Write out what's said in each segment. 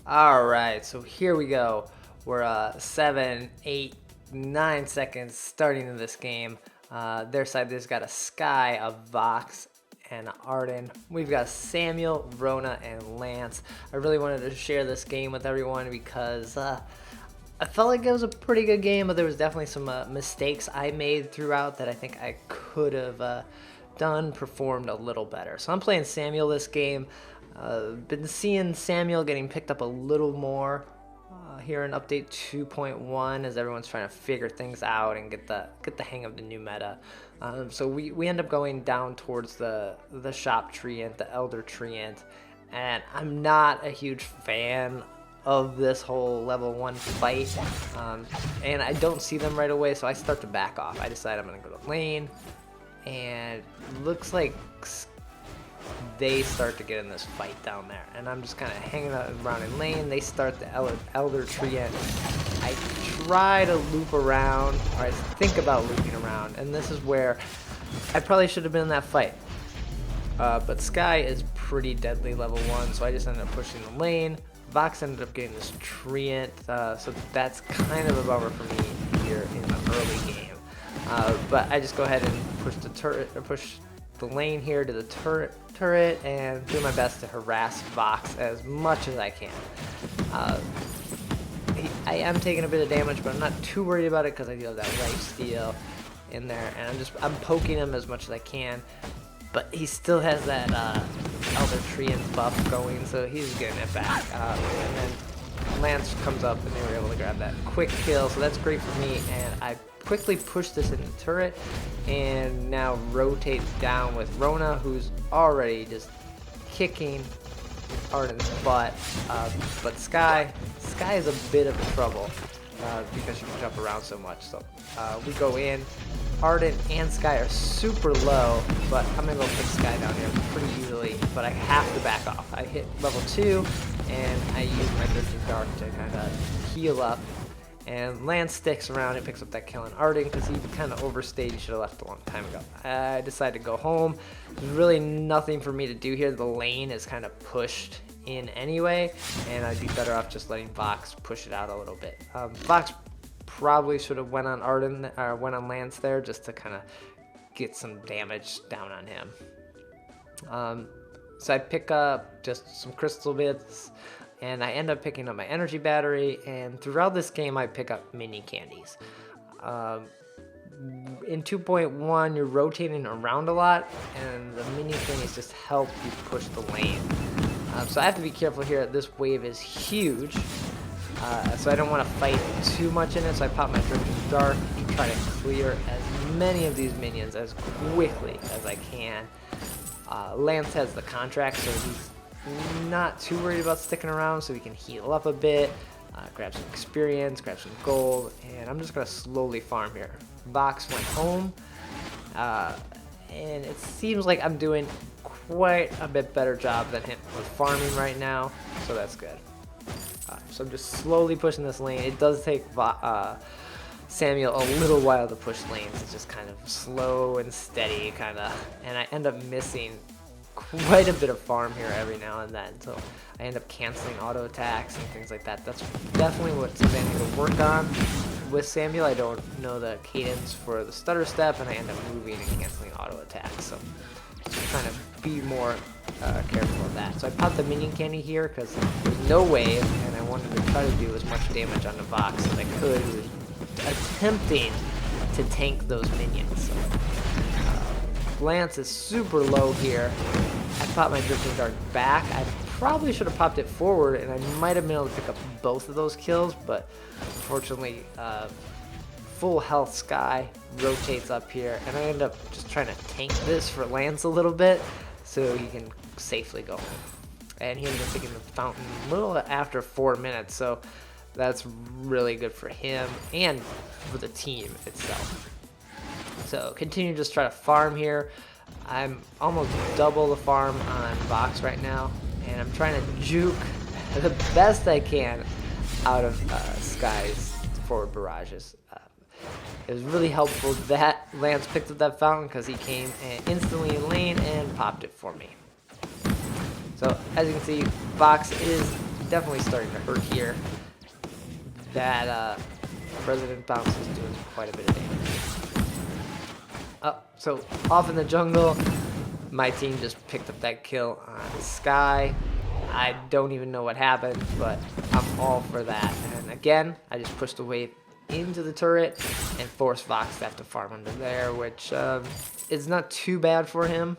All right, so here we go. We're 7, 8, 9 seconds starting in this game. Their side, there's got a Sky, a Vox, and Arden. We've got Samuel, Rona, and Lance. I really wanted to share this game with everyone because I felt like it was a pretty good game, but there was definitely some mistakes I made throughout that I think I could have performed a little better. So I'm playing Samuel this game. Been seeing Samuel getting picked up a little more here in update 2.1 as everyone's trying to figure things out and get the hang of the new meta. So we end up going down towards the shop treant, the elder treant, and I'm not a huge fan of this whole level 1 fight, and I don't see them right away, so I start to back off. I decide I'm gonna go to lane, and looks like they start to get in this fight down there, and I'm just kind of hanging out around in lane. They start the elder treant. I try to loop around, or I think about looping around, and this is where I probably should have been in that fight. But Sky is pretty deadly level 1, so I just ended up pushing the lane. Vox ended up getting this treant, so that's kind of a bummer for me here in the early game. But I just go ahead and push the turret, or push the lane here to the turret, and do my best to harass Vox as much as I can. I am taking a bit of damage, but I'm not too worried about it because I do have that life steal in there, and I'm poking him as much as I can. But he still has that Elder Treant buff going, so he's getting it back. And then Lance comes up, and they were able to grab that quick kill, so that's great for me. And I quickly push this in the turret, and now rotate down with Rona, who's already just kicking Arden's butt. But Sky is a bit of a trouble because she can jump around so much. So we go in. Arden and Sky are super low, but I'm gonna go pick Sky down here pretty easily, but I have to back off. I hit level 2, and I use my Drifting Dark to kind of heal up, and Lance sticks around and picks up that kill on Arden because he kind of overstayed. He should have left a long time ago. I decided to go home. There's really nothing for me to do here. The lane is kind of pushed in anyway, and I'd be better off just letting Vox push it out a little bit. Vox probably should have went on Arden, or went on Lance there, just to kind of get some damage down on him. So I pick up just some crystal bits, and I end up picking up my energy battery, and throughout this game I pick up mini candies. In 2.1 you're rotating around a lot, and the mini candies just help you push the lane. So I have to be careful here. This wave is huge. So I don't want to fight too much in it, so I pop my Drifting Dark to try to clear as many of these minions as quickly as I can. Lance has the contract, so he's not too worried about sticking around, so he can heal up a bit, grab some experience, grab some gold, and I'm just going to slowly farm here. Vox went home, and it seems like I'm doing quite a bit better job than him with farming right now, so that's good. So I'm just slowly pushing this lane. It does take Samuel a little while to push lanes. It's just kind of slow and steady, kind of, and I end up missing quite a bit of farm here every now and then. So I end up canceling auto attacks and things like that. That's definitely what something I need to work on with Samuel. I don't know the cadence for the stutter step, and I end up moving and canceling auto attacks. So just trying to be more careful of that. So I popped the minion candy here because there's no wave, and I wanted to try to do as much damage on the Vox as I could. He was attempting to tank those minions. So, Lance is super low here. I popped my Drifting Dark back. I probably should have popped it forward, and I might have been able to pick up both of those kills, but unfortunately, full health Sky rotates up here, and I end up just trying to tank this for Lance a little bit so he can safely go home. And he ended up picking the fountain a little after 4 minutes, so that's really good for him and for the team itself. So continue to just try to farm here. I'm almost double the farm on Vox right now, and I'm trying to juke the best I can out of Sky's forward barrages. It was really helpful that Lance picked up that fountain because he came and instantly in lane and popped it for me. So as you can see, Vox is definitely starting to hurt here. That President Bounce is doing quite a bit of damage. So off in the jungle, my team just picked up that kill on Sky. I don't even know what happened, but I'm all for that. And again, I just pushed the wave into the turret and forced Vox to have to farm under there, which is not too bad for him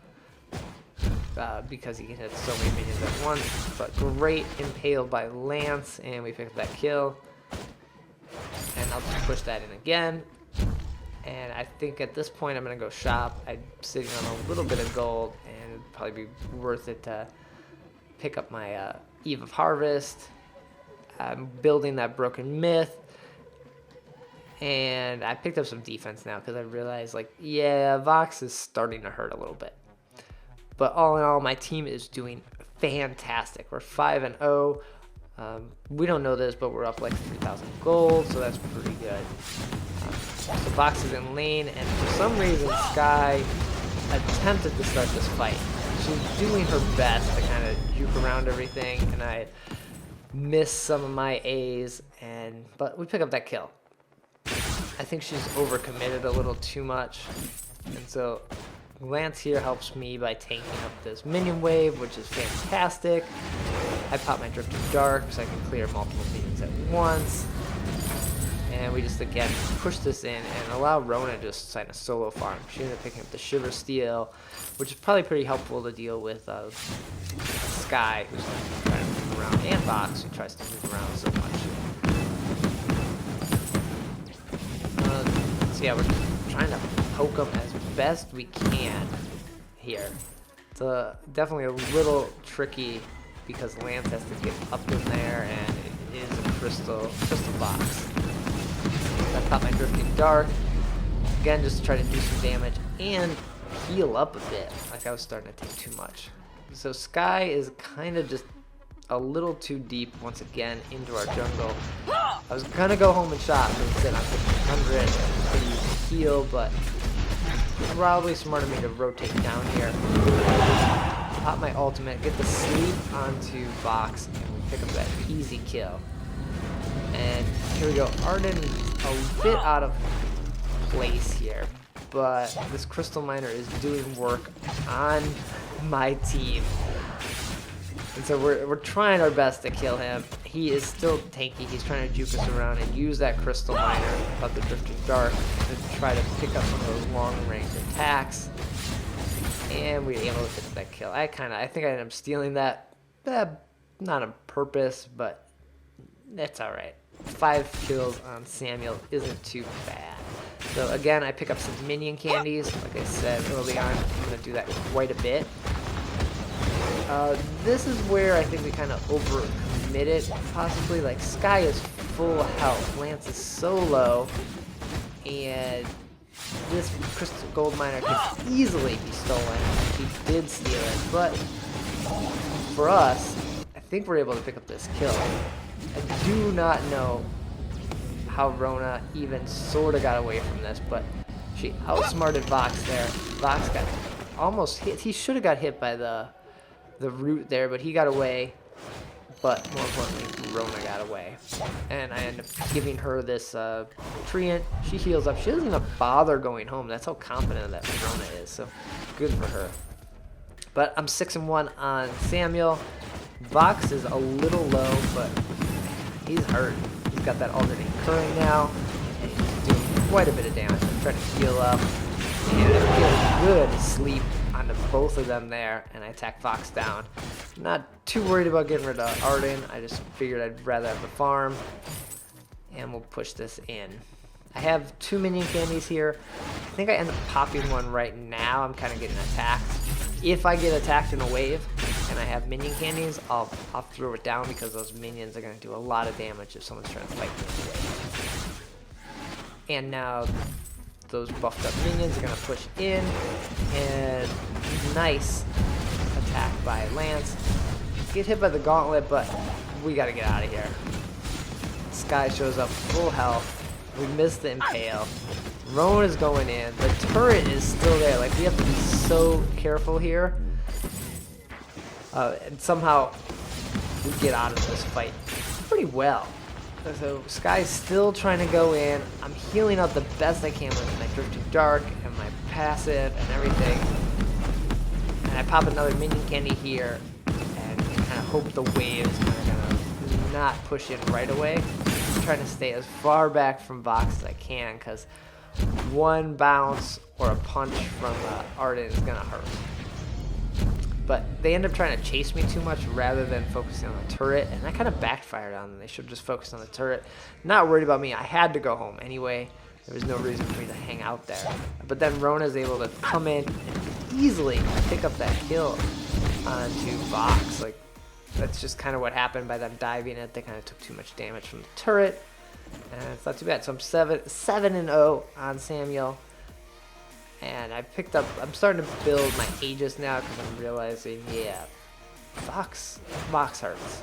because he can hit so many minions at once. But great impale by Lance, and we picked up that kill. And I'll just push that in again. And I think at this point I'm going to go shop. I'm sitting on a little bit of gold, and it'd probably be worth it to pick up my Eve of Harvest. I'm building that Broken Myth. And I picked up some defense now because I realized, like, yeah, Vox is starting to hurt a little bit. But all in all, my team is doing fantastic. We're 5-0. We don't know this, but we're up like 3,000 gold, so that's pretty good. So Vox is in lane, and for some reason, Sky attempted to start this fight. She's doing her best to kind of juke around everything, and I missed some of my A's, but we pick up that kill. I think she's overcommitted a little too much, and so Lance here helps me by tanking up this minion wave, which is fantastic. I pop my Drifting Dark so I can clear multiple minions at once. And we just, again, push this in and allow Rona to just sign a solo farm. She ended up picking up the Shiver Steel, which is probably pretty helpful to deal with Sky, who's trying to move around, and Vox, who tries to move around so much. So yeah, we're just trying to poke them as best we can here. It's definitely a little tricky because Lance has to get up in there, and it is a crystal box. I pop my Drifting Dark again just to try to do some damage and heal up a bit. Like, I was starting to take too much. So Sky is kind of just a little too deep once again into our jungle. I was gonna go home and shop and sit on 100 and heal, but probably smart of me to rotate down here. Pop my ultimate, get the sleep onto Vox, and we pick up that easy kill. And here we go. Arden a bit out of place here, but this Crystal Miner is doing work on my team. And so we're trying our best to kill him. He is still tanky. He's trying to juke us around and use that Crystal Miner about the Drifting Dark to try to pick up some of those long-range attacks. And we were able to get that kill. I think I ended up stealing that. Not on purpose, but that's alright. 5 kills on Samuel isn't too bad. So again, I pick up some minion candies. Like I said early on, I'm going to do that quite a bit. This is where I think we kind of overcommitted, possibly. Like, Sky is full health, Lance is so low, and this Crystal Gold Miner could easily be stolen. He did steal it, but for us, I think we're able to pick up this kill. I do not know how Rona even sort of got away from this, but she outsmarted Vox there. Vox got almost hit. He should have got hit by the root there, but he got away. But more importantly, Rona got away. And I end up giving her this treant. She heals up. She doesn't even bother going home. That's how confident that Rona is. So good for her. But I'm 6-1 on Samuel. Vox is a little low, but he's hurt. He's got that alternating current now, and he's doing quite a bit of damage. I'm trying to heal up, and I'm getting good sleep onto both of them there, and I attack Vox down. Not too worried about getting rid of Arden. I just figured I'd rather have the farm, and we'll push this in. I have 2 minion candies here. I think I end up popping one right now. I'm kind of getting attacked. If I get attacked in a wave and I have minion candies, I'll throw it down because those minions are going to do a lot of damage if someone's trying to fight me in a wave. And now those buffed up minions are going to push in, and nice attack by Lance. Get hit by the gauntlet, but we got to get out of here. Sky shows up full health. We missed the impale. Roan is going in. The turret is still there. Like, we have to be so careful here. And somehow we get out of this fight pretty well. So Sky's still trying to go in. I'm healing up the best I can with my Drifting Dark and my passive and everything. And I pop another minion candy here and kind of hope the wave is kind of gonna not push in right away. I'm trying to stay as far back from Vox as I can because one bounce or a punch from Arden is gonna hurt. But they end up trying to chase me too much rather than focusing on the turret, and that kind of backfired on them. They should have just focused on the turret. Not worried about me. I had to go home anyway. There was no reason for me to hang out there. But then Rona's able to come in and easily pick up that kill onto Vox. Like, that's just kind of what happened by them diving it. They kind of took too much damage from the turret, and it's not too bad. So I'm 7-0 on Samuel. And I'm starting to build my Aegis now because I'm realizing, yeah, Vox hurts.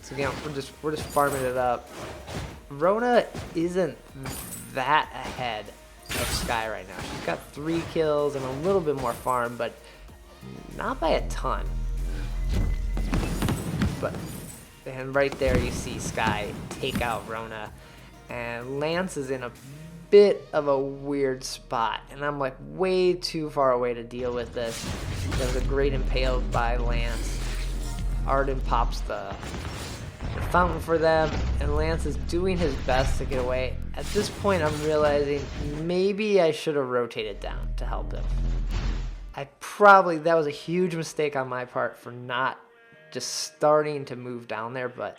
So again, we're just farming it up. Rona isn't that ahead of Sky right now. She's got 3 kills and a little bit more farm, but not by a ton. And right there you see Sky take out Rona, and Lance is in a bit of a weird spot, and I'm like way too far away to deal with this. There's a great impale by Lance. Arden pops the fountain for them, and Lance is doing his best to get away. At this point I'm realizing maybe I should have rotated down to help him. That was a huge mistake on my part for not just starting to move down there, but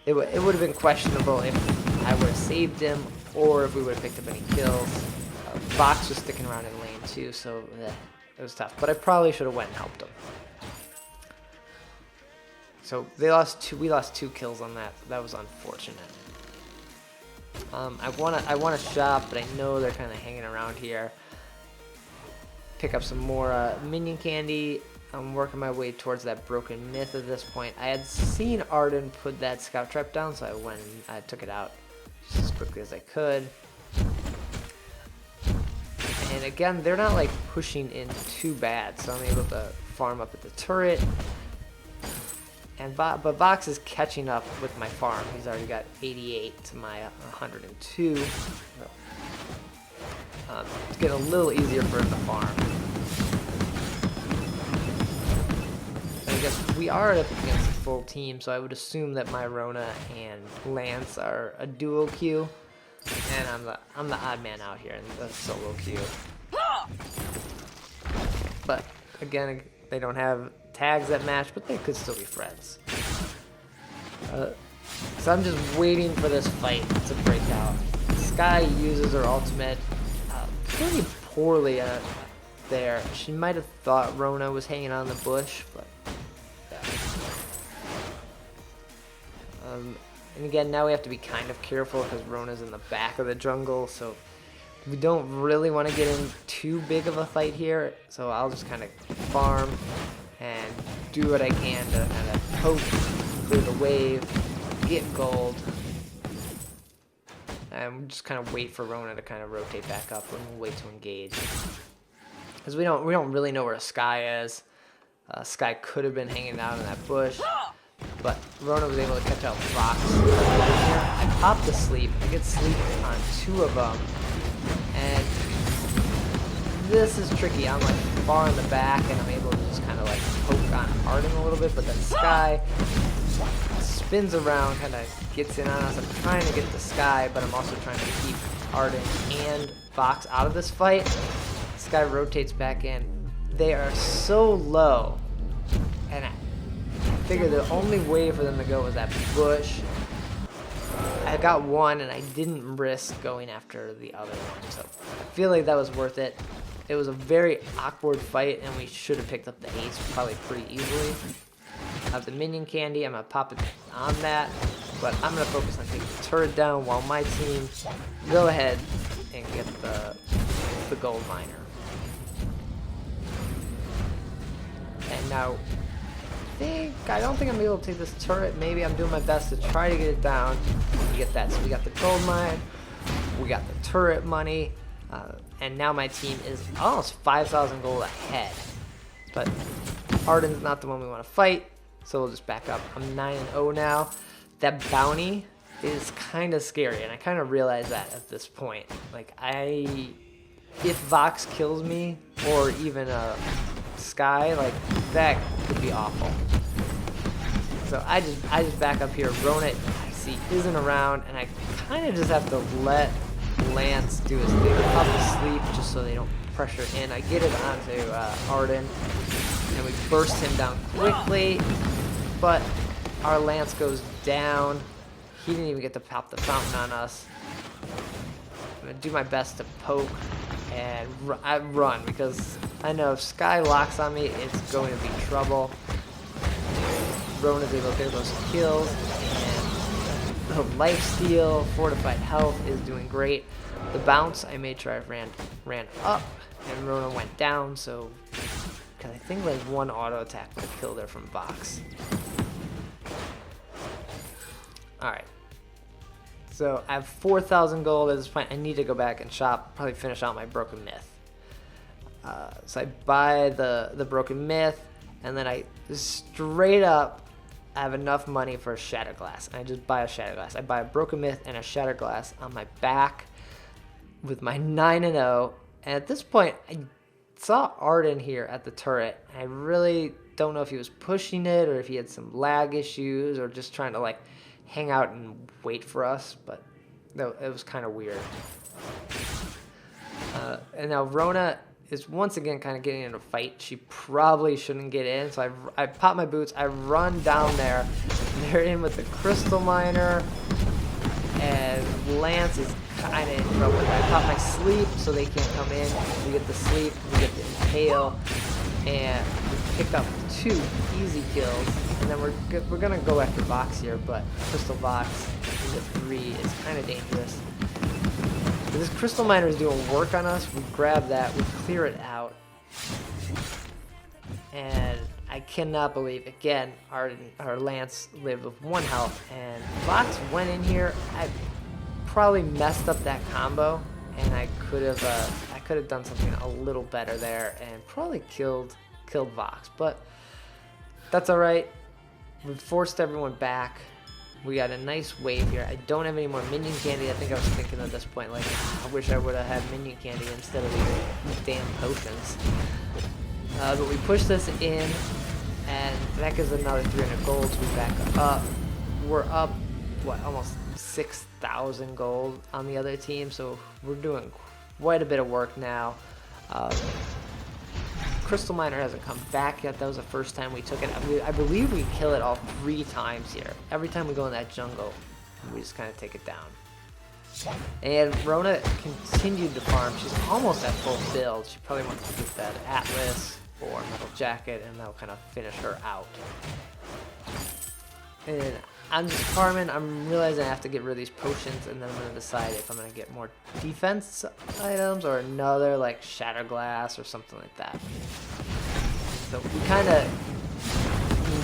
it would have been questionable if I would have saved him or if we would have picked up any kills. Vox was sticking around in lane too, so it was tough. But I probably should have went and helped him. So we lost 2 kills on that. That was unfortunate. I want to shop, but I know they're kind of hanging around here. Pick up some more minion candy. I'm working my way towards that broken myth at this point. I had seen Arden put that scout trap down, so I went and I took it out just as quickly as I could. And again, they're not like pushing in too bad, so I'm able to farm up at the turret. But Vox is catching up with my farm. He's already got 88 to my 102. It's getting a little easier for him to farm. I guess we are up against a full team, so I would assume that my Rona and Lance are a duo queue, and I'm the odd man out here in the solo queue. But again, they don't have tags that match, but they could still be friends. So I'm just waiting for this fight to break out. Sky uses her ultimate pretty poorly there. She might have thought Rona was hanging on the bush, but yeah. And again, now we have to be kind of careful because Rona's in the back of the jungle, so we don't really want to get in too big of a fight here. So I'll just kind of farm and do what I can to kind of poke through the wave, get gold, and just kind of wait for Rona to kind of rotate back up and we'll wait to engage. Because we don't really know where Sky is. Sky could have been hanging out in that bush, but Rona was able to catch out Fox. I pop the sleep. I get sleep on 2 of them, and this is tricky. I'm like far in the back, and I'm able to just kind of like poke on Arden a little bit, but then Sky spins around, kind of gets in on us. I'm trying to get the Sky, but I'm also trying to keep Arden and Fox out of this fight. Sky rotates back in. They are so low, and I figured the only way for them to go was that bush. I got one, and I didn't risk going after the other one, so I feel like that was worth it. It was a very awkward fight, and we should have picked up the ace probably pretty easily. I have the minion candy. I'm going to pop it on that, but I'm going to focus on taking the turret down while my team go ahead and get the gold miner. And now, I don't think I'm able to take this turret. Maybe I'm doing my best to try to get it down. You get that. So we got the gold mine, we got the turret money, and now my team is almost 5,000 gold ahead. But Arden's not the one we want to fight, so we'll just back up. I'm 9-0 now. That bounty is kind of scary, and I kind of realize that at this point. Like, if Vox kills me, or even a Sky, like, that could be awful. So I just back up here. Rona, I see, isn't around, and I kind of just have to let Lance do his thing. Up to sleep just so they don't pressure in. I get it onto Arden, and we burst him down quickly, but our Lance goes down. He didn't even get to pop the fountain on us. I'm going to do my best to poke and I run, because I know if Sky locks on me, it's going to be trouble. Rona's able to get those kills, and the lifesteal, fortified health is doing great. The bounce, I made sure I ran up, and Rona went down, so because I think like one auto attack would have killed her from Vox. Alright. So I have 4,000 gold at this point. I need to go back and shop, probably finish out my Broken Myth. So I buy the Broken Myth, and then I straight up, I have enough money for a Shattered Glass. And I just buy a Shattered Glass. I buy a Broken Myth and a Shattered Glass on my back with my 9-0. And at this point, I saw Arden here at the turret. I really don't know if he was pushing it or if he had some lag issues or just trying to like hang out and wait for us, but no, it was kind of weird. And now Rona is once again kind of getting in a fight. She probably shouldn't get in, so I pop my boots, I run down there. They're in with the Crystal Miner, and Lance is kind of in trouble. I pop my sleep so they can't come in. We get the sleep, we get the impale, and we pick up 2 easy kills. And then we're gonna go after Vox here, but Crystal Vox into 3 is kind of dangerous. But this Crystal Miner is doing work on us. We grab that, we clear it out, and I cannot believe again our Lance lived with 1 health, and Vox went in here. I probably messed up that combo, and I could have done something a little better there and probably killed Vox, but that's all right. We forced everyone back. We got a nice wave here. I don't have any more minion candy. I think I was thinking at this point, like, I wish I would have had minion candy instead of these damn potions. But we push this in, and that gives another 300 gold. So we back up. We're up, what, almost 6,000 gold on the other team. So we're doing quite a bit of work now. Crystal Miner hasn't come back yet. That was the first time we took it. I believe we kill it all 3 times here. Every time we go in that jungle, we just kind of take it down. And Rona continued to farm. She's almost at full build. She probably wants to get that Atlas or Metal Jacket, and that'll kind of finish her out. And I'm just farming. I'm realizing I have to get rid of these potions, and then I'm going to decide if I'm going to get more defense items or another like Shatter Glass or something like that. So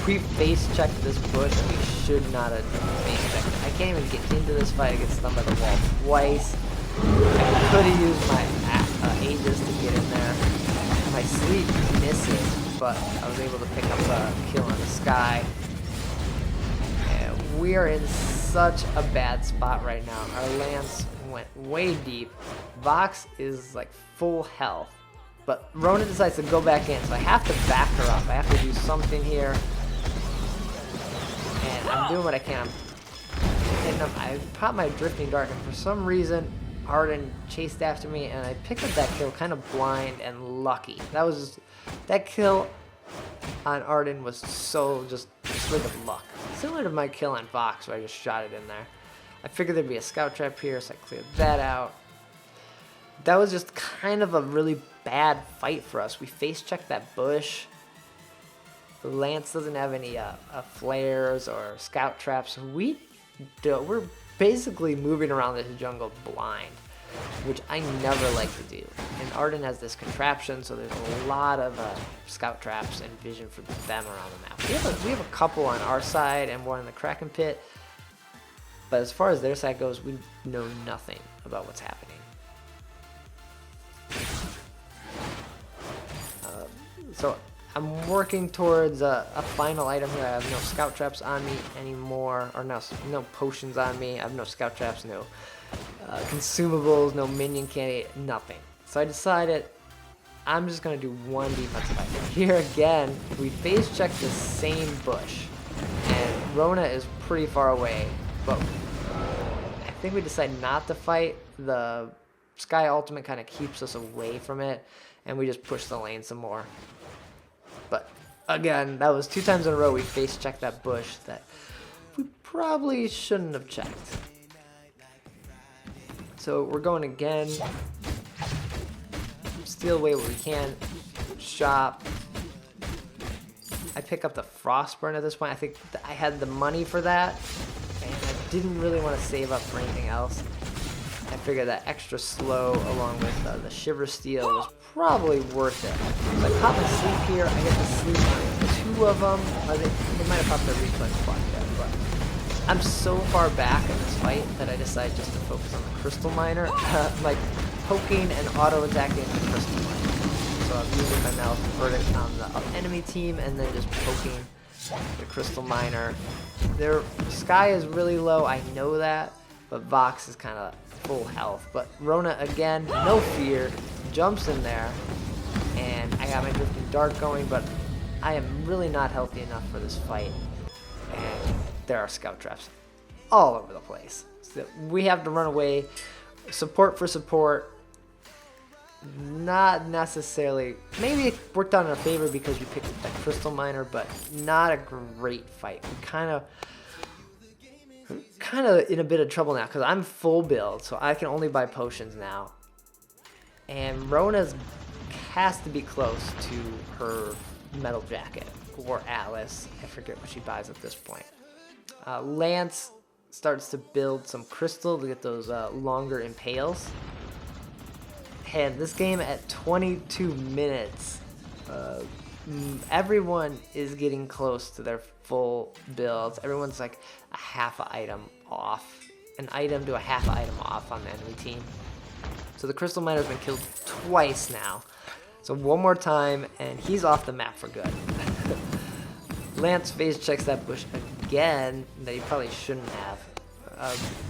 we face checked this bush, and we should not have face checked it. I can't even get into this fight. I get stunned by the wall twice. I could have used my Aegis to get in there. My sleep misses, but I was able to pick up a kill on the Sky. We are in such a bad spot right now. Our Lance went way deep. Vox is like full health. But Rona decides to go back in, so I have to back her up. I have to do something here. And I'm doing what I can. I popped my Drifting Dart, and for some reason, Arden chased after me, and I picked up that kill kind of blind and lucky. That kill on Arden was so just straight of luck. Similar to my kill on Vox, where I just shot it in there. I figured there'd be a scout trap here, so I cleared that out. That was just kind of a really bad fight for us. We face checked that bush. Lance doesn't have any flares or scout traps. We're basically moving around this jungle blind, which I never like to do. And Arden has this contraption, so there's a lot of scout traps and vision for them around the map. We have a couple on our side and one in the Kraken Pit, but as far as their side goes, we know nothing about what's happening. So I'm working towards a final item here. I have no scout traps on me anymore, or no potions on me. I have no scout traps, no consumables, no minion candy, nothing. So I decided I'm just going to do one defensive fight. And here again, we phase check the same bush. And Rona is pretty far away, but I think we decided not to fight. The Sky Ultimate kind of keeps us away from it, and we just push the lane some more. But again, that was 2 times in a row we face checked that bush that we probably shouldn't have checked. So we're going again. Steal away what we can. Shop. I pick up the Frostburn at this point. I think I had the money for that, and I didn't really want to save up for anything else. I figured that extra slow along with the Shiver Steel was probably worth it. So I pop a sleep here. I get to sleep on 2 of them. They might have popped their reflex block there, but I'm so far back in this fight that I decided just to focus on the Crystal Miner, like poking and auto attacking the Crystal Miner. So I'm using my mouse verdict on the enemy team and then just poking the Crystal Miner. Their Sky is really low, I know that, but Vox is kind of full health. But Rona, again, no fear, jumps in there, and I got my Drifting Dart going, but I am really not healthy enough for this fight, and there are scout traps all over the place. So we have to run away, support for support. Not necessarily, maybe it worked out in our favor because we picked up that Crystal Miner, but not a great fight. We kind of in a bit of trouble now because I'm full build, so I can only buy potions now. And Rona's has to be close to her metal jacket or Atlas. I forget what she buys at this point. Lance starts to build some crystal to get those longer impales. And this game at 22 minutes, everyone is getting close to their full builds. Everyone's like a half an item off, an item to a half an item off on the enemy team. So the Crystal Miner's been killed twice now. So one more time, and he's off the map for good. Lance phase checks that bush again that he probably shouldn't have.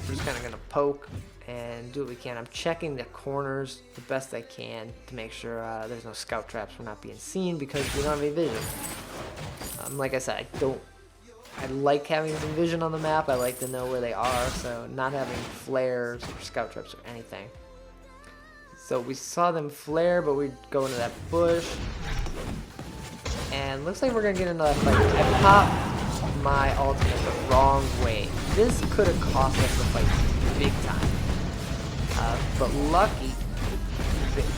We're just kind of going to poke and do what we can. I'm checking the corners the best I can to make sure there's no scout traps. We're not being seen because we don't have any vision. Like I said, I like having some vision on the map. I like to know where they are, so not having flares or scout traps or anything. So we saw them flare, but we go into that bush. And looks like we're going to get into that fight. I popped my ultimate the wrong way. This could have cost us the fight big time. But lucky,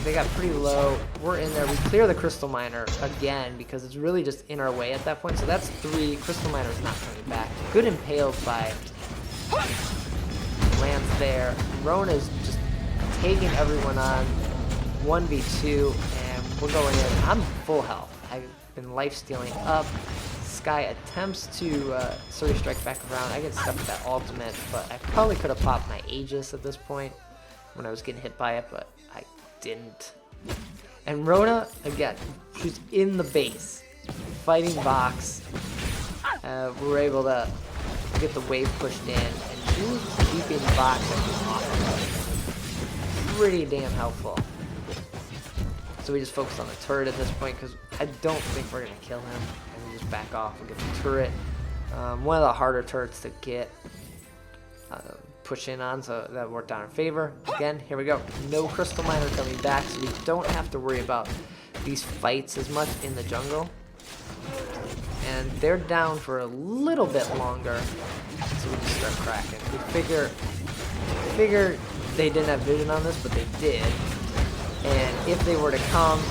they got pretty low. We're in there. We clear the Crystal Miner again because it's really just in our way at that point. So that's 3. Crystal Miner's not coming back. Good impaled by Lance there. Rona's just taking everyone on 1v2, and we're going in. I'm full health. I've been life stealing up. Sky attempts to Surrey strike back around. I get stuck with that ultimate, but I probably could have popped my Aegis at this point when I was getting hit by it, but I didn't. And Rona, again, she's in the base, fighting Vox. We were able to get the wave pushed in, and she was keeping Vox off of us. Pretty damn helpful. So we just focused on the turret at this point because I don't think we're going to kill him. And we just back off and get the turret. One of the harder turrets to get push in on, so that worked out in our favor. Again, here we go. No Crystal Miner coming back, so we don't have to worry about these fights as much in the jungle. And they're down for a little bit longer, so we just start cracking. We figure they didn't have vision on this, but they did. And if they were to come,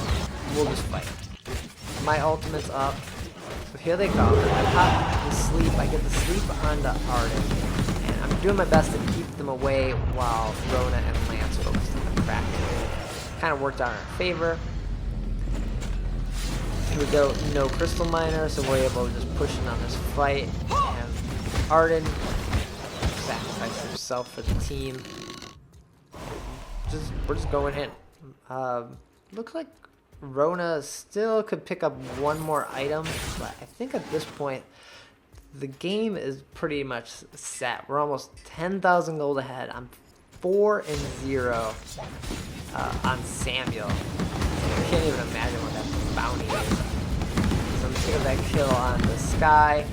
we'll just fight. My ultimate's up. So here they come. I pop the sleep. I get the sleep onto Arden. And I'm doing my best to keep them away while Rona and Lance focus on the cracking. Kind of worked out in our favor. Here we go. No Crystal Miner, so we're able to just push in on this fight. And Arden sacrificed himself for the team. We're just going in. Looks like Rona still could pick up one more item, but I think at this point, the game is pretty much set. We're almost 10,000 gold ahead. I'm 4-0 on Samuel. I can't even imagine what that bounty is. So I'm taking that kill on the Sky.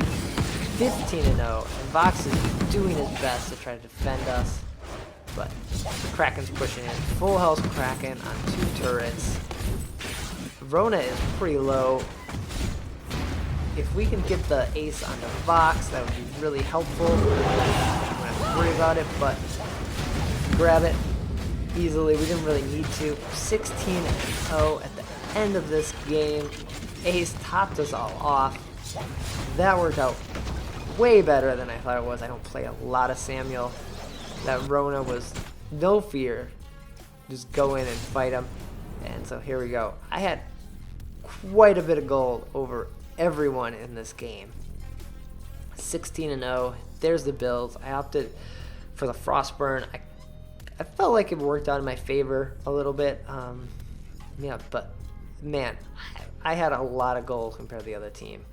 15-0, and Vox is doing his best to try to defend us, but Kraken's pushing in. Full health Kraken on 2 turrets. Rona is pretty low. If we can get the ace on the Vox, that would be really helpful. I'm gonna have to worry about it, but grab it easily. We didn't really need to. 16-0 at the end of this game. Ace topped us all off. That worked out way better than I thought it was. I don't play a lot of Samuel. That Rona was no fear. Just go in and fight him. And so here we go. I had quite a bit of gold over everyone in this game. 16-0. There's the builds. I opted for the Frostburn. I felt like it worked out in my favor a little bit. Yeah, but man, I had a lot of gold compared to the other team.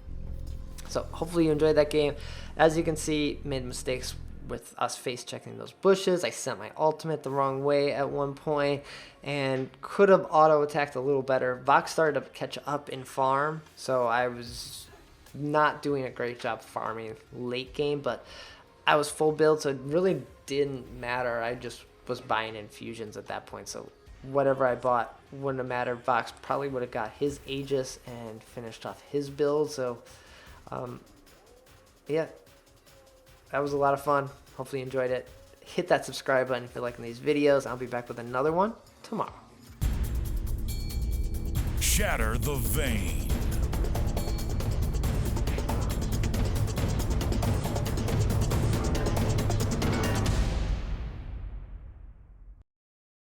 So hopefully you enjoyed that game. As you can see, made mistakes with us face checking those bushes. I sent my ultimate the wrong way at one point and could have auto attacked a little better. Vox started to catch up in farm, so I was not doing a great job farming late game, but I was full build, so it really didn't matter. I just was buying infusions at that point, so whatever I bought wouldn't have mattered. Vox probably would have got his Aegis and finished off his build, so yeah, that was a lot of fun. Hopefully you enjoyed it. Hit that subscribe button if you're liking these videos. I'll be back with another one tomorrow. Shatter the vein.